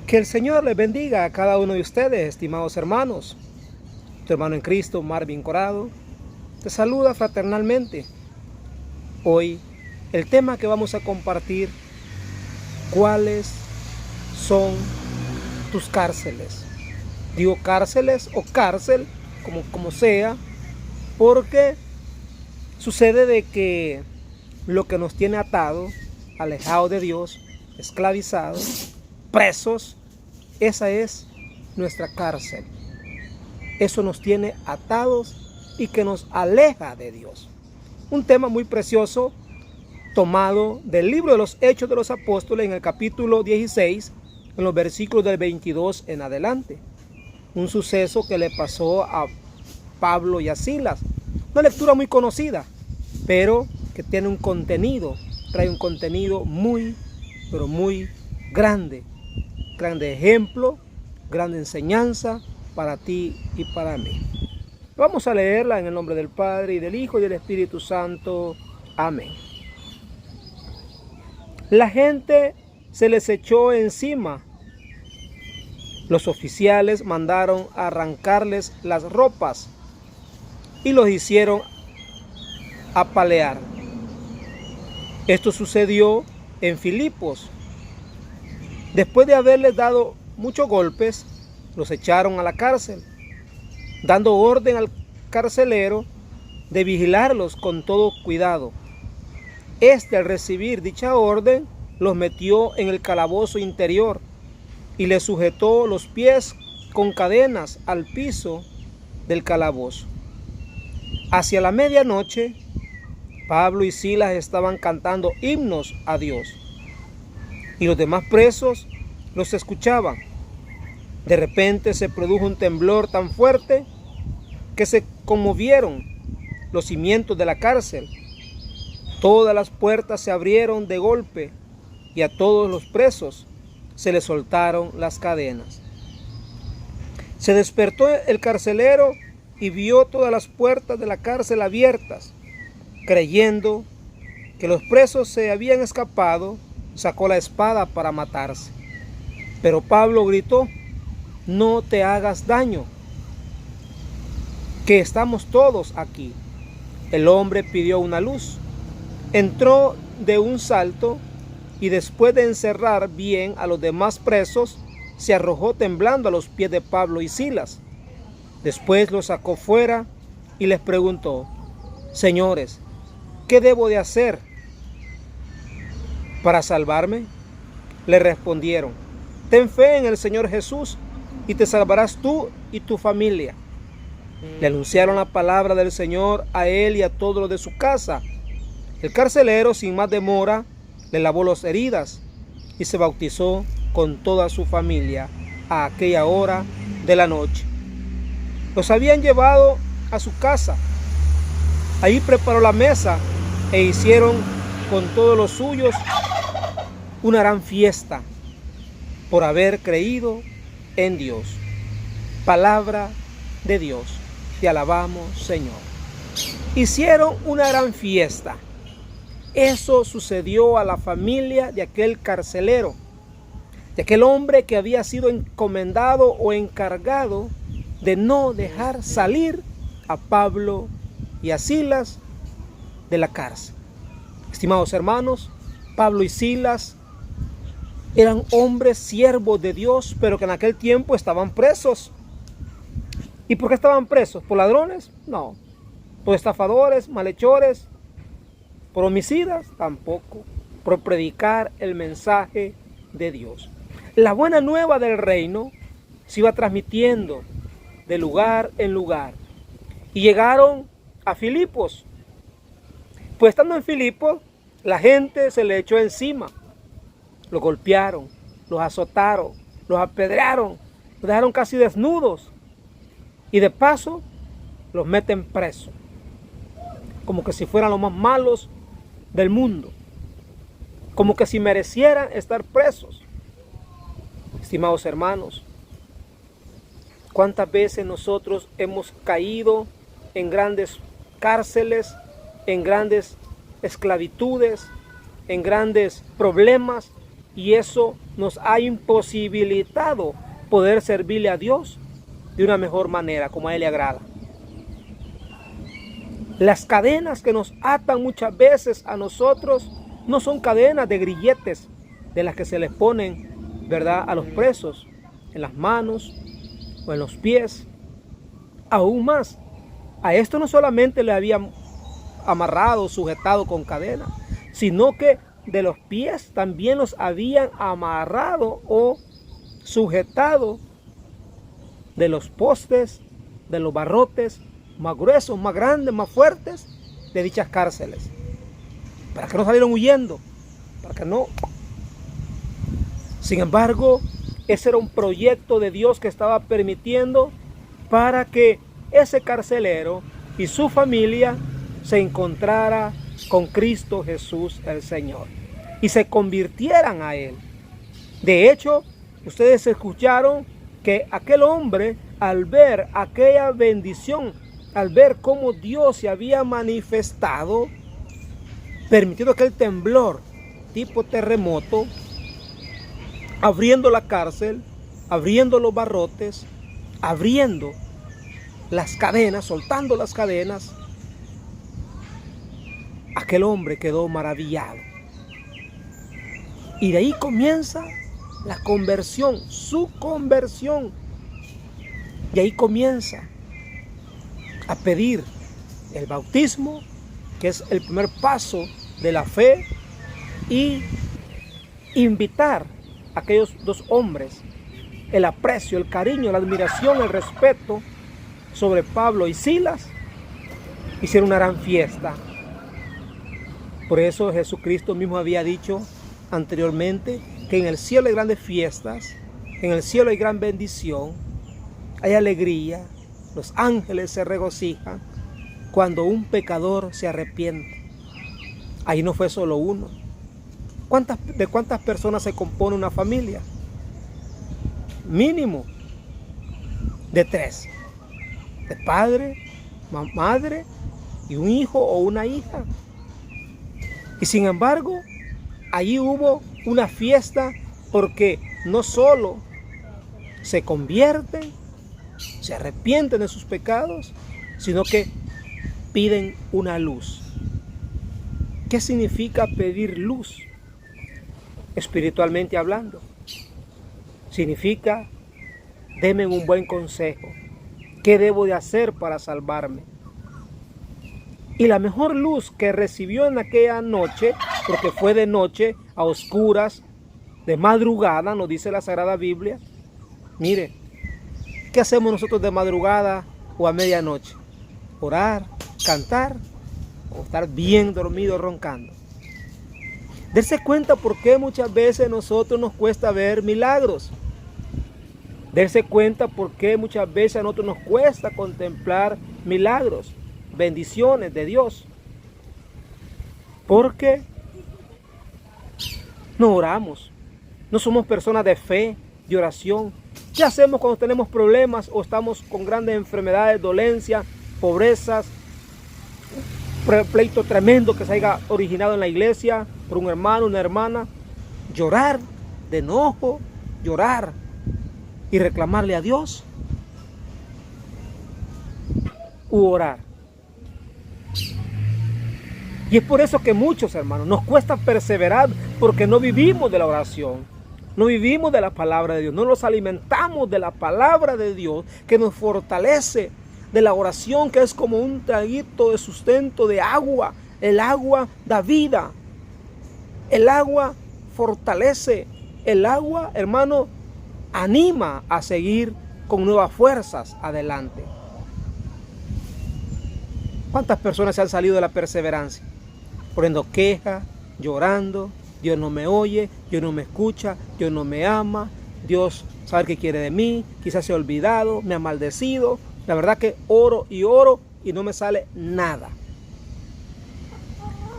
Que el Señor les bendiga a cada uno de ustedes, estimados hermanos. Tu hermano en Cristo, Marvin Corado, te saluda fraternalmente. Hoy, el tema que vamos a compartir, ¿cuáles son tus cárceles? Digo cárceles o cárcel, como sea, porque sucede de que lo que nos tiene atado, alejado de Dios, esclavizados, presos, esa es nuestra cárcel. Eso nos tiene atados y que nos aleja de Dios. Un tema muy precioso tomado del libro de los Hechos de los Apóstoles en el capítulo 16, en los versículos del 22 en adelante. Un suceso que le pasó a Pablo y a Silas. Una lectura muy conocida, pero que tiene un contenido, trae un contenido muy, pero muy grande. Grande ejemplo, grande enseñanza para ti y para mí. Vamos a leerla en el nombre del Padre, y del Hijo, y del Espíritu Santo. Amén. La gente se les echó encima. Los oficiales mandaron arrancarles las ropas y los hicieron apalear. Esto sucedió en Filipos. Después de haberles dado muchos golpes, los echaron a la cárcel, dando orden al carcelero de vigilarlos con todo cuidado. Al recibir dicha orden, los metió en el calabozo interior y les sujetó los pies con cadenas al piso del calabozo. Hacia la medianoche, Pablo y Silas estaban cantando himnos a Dios, y los demás presos los escuchaban. De repente se produjo un temblor tan fuerte que se conmovieron los cimientos de la cárcel. Todas las puertas se abrieron de golpe y a todos los presos se les soltaron las cadenas. Se despertó el carcelero y vio todas las puertas de la cárcel abiertas. Creyendo que los presos se habían escapado, sacó la espada para matarse. Pero Pablo gritó: no te hagas daño, que estamos todos aquí. El hombre pidió una luz, entró de un salto y después de encerrar bien a los demás presos, se arrojó temblando a los pies de Pablo y Silas. Después los sacó fuera y les preguntó: señores, ¿qué debo de hacer para salvarme? Le respondieron: ten fe en el Señor Jesús y te salvarás tú y tu familia. Le anunciaron la palabra del Señor a él y a todos los de su casa. El carcelero, sin más demora, le lavó las heridas y se bautizó con toda su familia a aquella hora de la noche. Los habían llevado a su casa. Ahí preparó la mesa e hicieron con todos los suyos una gran fiesta por haber creído en Dios. Palabra de Dios. Te alabamos, Señor. Hicieron una gran fiesta. Eso sucedió a la familia de aquel carcelero, de aquel hombre que había sido encomendado o encargado de no dejar salir a Pablo y a Silas de la cárcel. Estimados hermanos, Pablo y Silas eran hombres siervos de Dios, pero que en aquel tiempo estaban presos. ¿Y por qué estaban presos? ¿Por ladrones? No. ¿Por estafadores, malhechores? ¿Por homicidas? Tampoco. Por predicar el mensaje de Dios. La buena nueva del reino se iba transmitiendo de lugar en lugar. Y llegaron a Filipos. Pues estando en Filipos, la gente se le echó encima. Los golpearon, los azotaron, los apedrearon, los dejaron casi desnudos. Y de paso, los meten presos. Como que si fueran los más malos del mundo. Como que si merecieran estar presos. Estimados hermanos, ¿cuántas veces nosotros hemos caído en grandes cárceles, en grandes esclavitudes, en grandes problemas y eso nos ha imposibilitado poder servirle a Dios de una mejor manera, como a Él le agrada. Las cadenas que nos atan muchas veces a nosotros no son cadenas de grilletes de las que se les ponen, ¿verdad?, a los presos en las manos o en los pies. Aún más, a esto no solamente le habían amarrado, sujetado con cadenas, sino que de los pies también los habían amarrado o sujetado de los postes, de los barrotes más gruesos, más grandes, más fuertes de dichas cárceles, para que no salieran huyendo, para que no. Sin embargo, ese era un proyecto de Dios que estaba permitiendo para que ese carcelero y su familia se encontrara con Cristo Jesús el Señor y se convirtieran a Él. De hecho, ustedes escucharon que aquel hombre, al ver aquella bendición, al ver cómo Dios se había manifestado, permitiendo aquel temblor tipo terremoto, abriendo la cárcel, abriendo los barrotes, abriendo las cadenas, soltando las cadenas, aquel hombre quedó maravillado. Y de ahí comienza la conversión, su conversión. Y ahí comienza a pedir el bautismo, que es el primer paso de la fe, y invitar a aquellos dos hombres, el aprecio, el cariño, la admiración, el respeto sobre Pablo y Silas, hicieron una gran fiesta. Por eso Jesucristo mismo había dicho anteriormente que en el cielo hay grandes fiestas, en el cielo hay gran bendición, hay alegría, los ángeles se regocijan cuando un pecador se arrepiente. Ahí no fue solo uno. ¿De cuántas personas se compone una familia? Mínimo de 3. De padre, madre y un hijo o una hija. Y sin embargo, allí hubo una fiesta porque no solo se convierten, se arrepienten de sus pecados, sino que piden una luz. ¿Qué significa pedir luz? Espiritualmente hablando, significa: denme un buen consejo. ¿Qué debo de hacer para salvarme? Y la mejor luz que recibió en aquella noche, porque fue de noche, a oscuras, de madrugada, nos dice la Sagrada Biblia. Mire, ¿qué hacemos nosotros de madrugada o a medianoche? Orar, cantar o estar bien dormido roncando. Darse cuenta por qué muchas veces a nosotros nos cuesta ver milagros. Darse cuenta por qué muchas veces a nosotros nos cuesta contemplar milagros, bendiciones de Dios. Porque no oramos, no somos personas de fe, de oración. ¿Qué hacemos cuando tenemos problemas o estamos con grandes enfermedades, dolencias, pobrezas, pleito tremendo que se haya originado en la iglesia por un hermano, una hermana? Llorar de enojo, llorar y reclamarle a Dios, u orar. Y es por eso que muchos hermanos nos cuesta perseverar, porque no vivimos de la oración, no vivimos de la palabra de Dios, no nos alimentamos de la palabra de Dios que nos fortalece, de la oración que es como un traguito de sustento de agua. El agua da vida, el agua fortalece, el agua, hermano, anima a seguir con nuevas fuerzas adelante. ¿Cuántas personas se han salido de la perseverancia? Poniendo queja, llorando: Dios no me oye, Dios no me escucha, Dios no me ama, Dios sabe qué quiere de mí, quizás se ha olvidado, me ha maldecido. La verdad que oro y no me sale nada.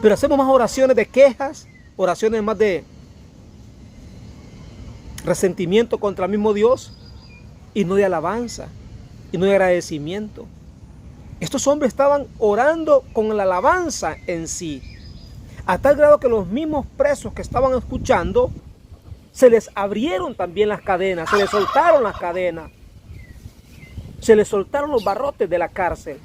Pero hacemos más oraciones de quejas, oraciones más de resentimiento contra el mismo Dios, y no de alabanza, y no de agradecimiento. Estos hombres estaban orando con la alabanza en sí, a tal grado que los mismos presos que estaban escuchando se les abrieron también las cadenas, se les soltaron las cadenas, se les soltaron los barrotes de la cárcel.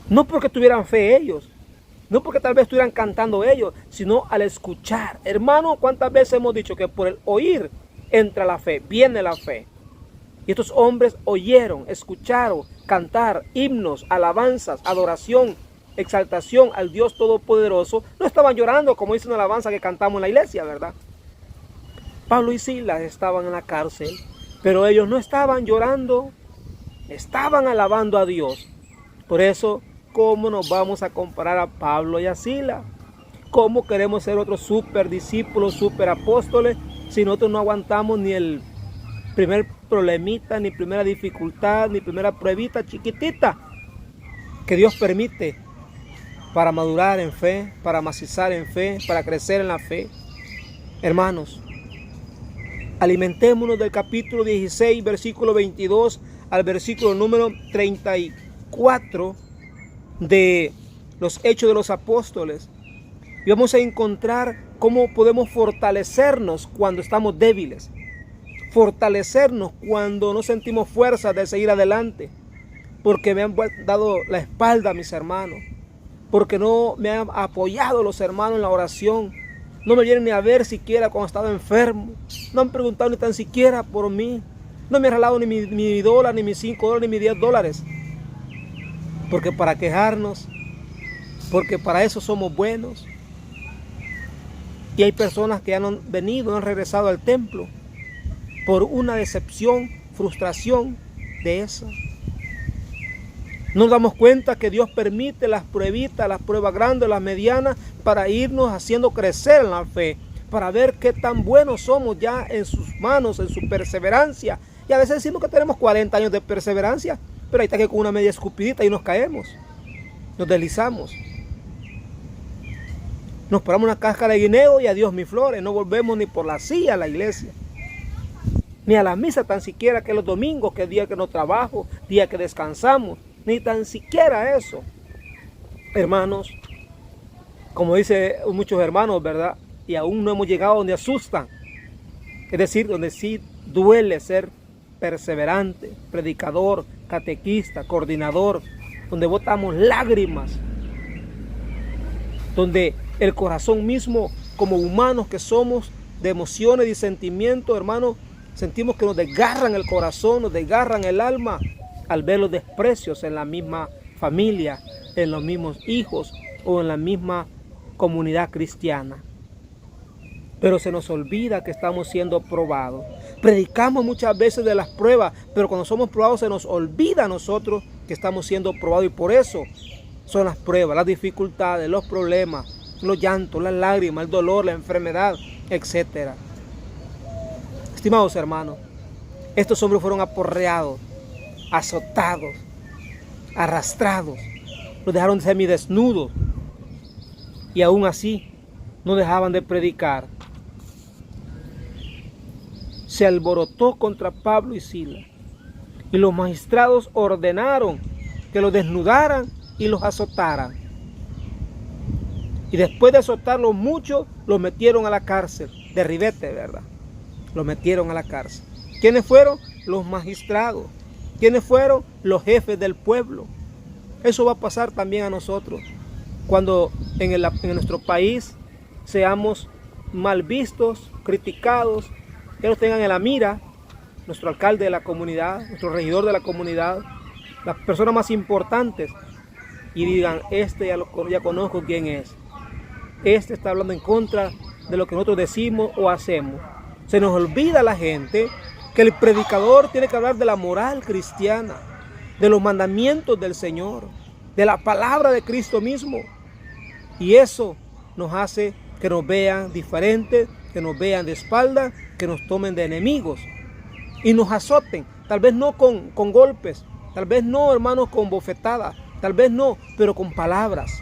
No porque tuvieran fe ellos, no porque tal vez estuvieran cantando ellos, sino al escuchar. Hermano, ¿cuántas veces hemos dicho que por el oír entra la fe, viene la fe? Y estos hombres oyeron, escucharon cantar himnos, alabanzas, adoración, exaltación al Dios Todopoderoso. No estaban llorando como dice una alabanza que cantamos en la iglesia, ¿verdad? Pablo y Silas estaban en la cárcel, pero ellos no estaban llorando, estaban alabando a Dios. Por eso, ¿cómo nos vamos a comparar a Pablo y a Silas? ¿Cómo queremos ser otros super discípulos, super apóstoles, si nosotros no aguantamos ni el primer problemita, ni primera dificultad, ni primera pruebita chiquitita que Dios permite para madurar en fe, para macizar en fe, para crecer en la fe? Hermanos, alimentémonos del capítulo 16, versículo 22 al versículo número 34 de los Hechos de los Apóstoles. Y vamos a encontrar cómo podemos fortalecernos cuando estamos débiles. Fortalecernos cuando no sentimos fuerzas de seguir adelante. Porque me han dado la espalda mis hermanos. Porque no me han apoyado los hermanos en la oración. No me vienen ni a ver siquiera cuando estaba enfermo. No han preguntado ni tan siquiera por mí. No me han regalado ni mi dólar, ni mis $5, ni mis $10. Porque para quejarnos, porque para eso somos buenos. Y hay personas que han venido, no han regresado al templo por una decepción, frustración de eso. Nos damos cuenta que Dios permite las pruebitas, las pruebas grandes, las medianas, para irnos haciendo crecer en la fe, para ver qué tan buenos somos ya en sus manos, en su perseverancia. Y a veces decimos que tenemos 40 años de perseverancia, pero ahí está que con una media escupidita y nos caemos, nos deslizamos. Nos paramos una cáscara de guineo y adiós mis flores, no volvemos ni por la silla a la iglesia, ni a la misa tan siquiera, que los domingos, que es día que no trabajo, día que descansamos, ni tan siquiera eso. Hermanos, como dicen muchos hermanos, ¿verdad? Y aún no hemos llegado donde asustan, es decir, donde sí duele ser perseverante, predicador, catequista, coordinador, donde botamos lágrimas, donde el corazón mismo, como humanos que somos, de emociones y sentimientos, hermanos, sentimos que nos desgarran el corazón, nos desgarran el alma al ver los desprecios en la misma familia, en los mismos hijos o en la misma comunidad cristiana. Pero se nos olvida que estamos siendo probados. Predicamos muchas veces de las pruebas, pero cuando somos probados se nos olvida a nosotros que estamos siendo probados, y por eso son las pruebas, las dificultades, los problemas, los llantos, las lágrimas, el dolor, la enfermedad, etc. Estimados hermanos, estos hombres fueron aporreados, azotados, arrastrados, los dejaron semidesnudos y aún así no dejaban de predicar. Se alborotó contra Pablo y Silas y los magistrados ordenaron que los desnudaran y los azotaran. Y después de azotarlos mucho, los metieron a la cárcel, de ribete, ¿verdad? Los metieron a la cárcel. ¿Quiénes fueron? Los magistrados. ¿Quiénes fueron? Los jefes del pueblo. Eso va a pasar también a nosotros. Cuando en nuestro país seamos mal vistos, criticados, que nos tengan en la mira, nuestro alcalde de la comunidad, nuestro regidor de la comunidad, las personas más importantes, y digan, este ya conozco quién es. Este está hablando en contra de lo que nosotros decimos o hacemos. Se nos olvida a la gente que el predicador tiene que hablar de la moral cristiana, de los mandamientos del Señor, de la palabra de Cristo mismo. Y eso nos hace que nos vean diferentes, que nos vean de espalda, que nos tomen de enemigos y nos azoten. Tal vez no con golpes, tal vez no, hermanos, con bofetadas, tal vez no, pero con palabras.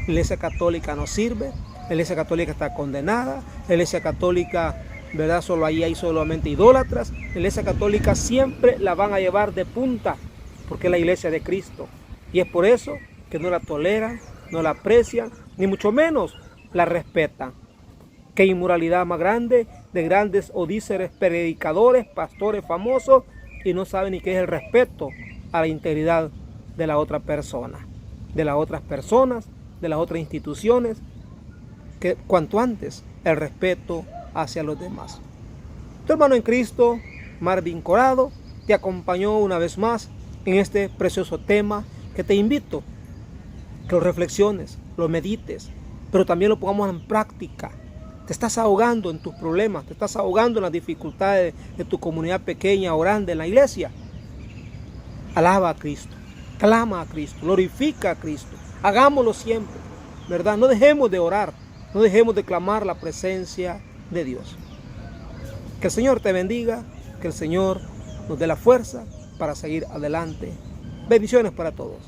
La Iglesia Católica no sirve, la Iglesia Católica está condenada, la Iglesia Católica, ¿verdad? Solo ahí hay solamente idólatras. La Iglesia Católica siempre la van a llevar de punta, porque es la Iglesia de Cristo. Y es por eso que no la toleran, no la aprecian, ni mucho menos la respetan. Qué inmoralidad más grande de grandes odíceres, predicadores, pastores famosos y no saben ni qué es el respeto a la integridad de la otra persona, de las otras personas, de las otras instituciones, que cuanto antes el respeto hacia los demás. Tu hermano en Cristo, Marvin Corado, te acompañó una vez más en este precioso tema que te invito que lo reflexiones, lo medites, pero también lo pongamos en práctica. Te estás ahogando en tus problemas, te estás ahogando en las dificultades de tu comunidad pequeña o grande en la iglesia. Alaba a Cristo, clama a Cristo, glorifica a Cristo. Hagámoslo siempre, ¿verdad? No dejemos de orar, no dejemos de clamar la presencia de Dios. Que el Señor te bendiga, que el Señor nos dé la fuerza para seguir adelante. Bendiciones para todos.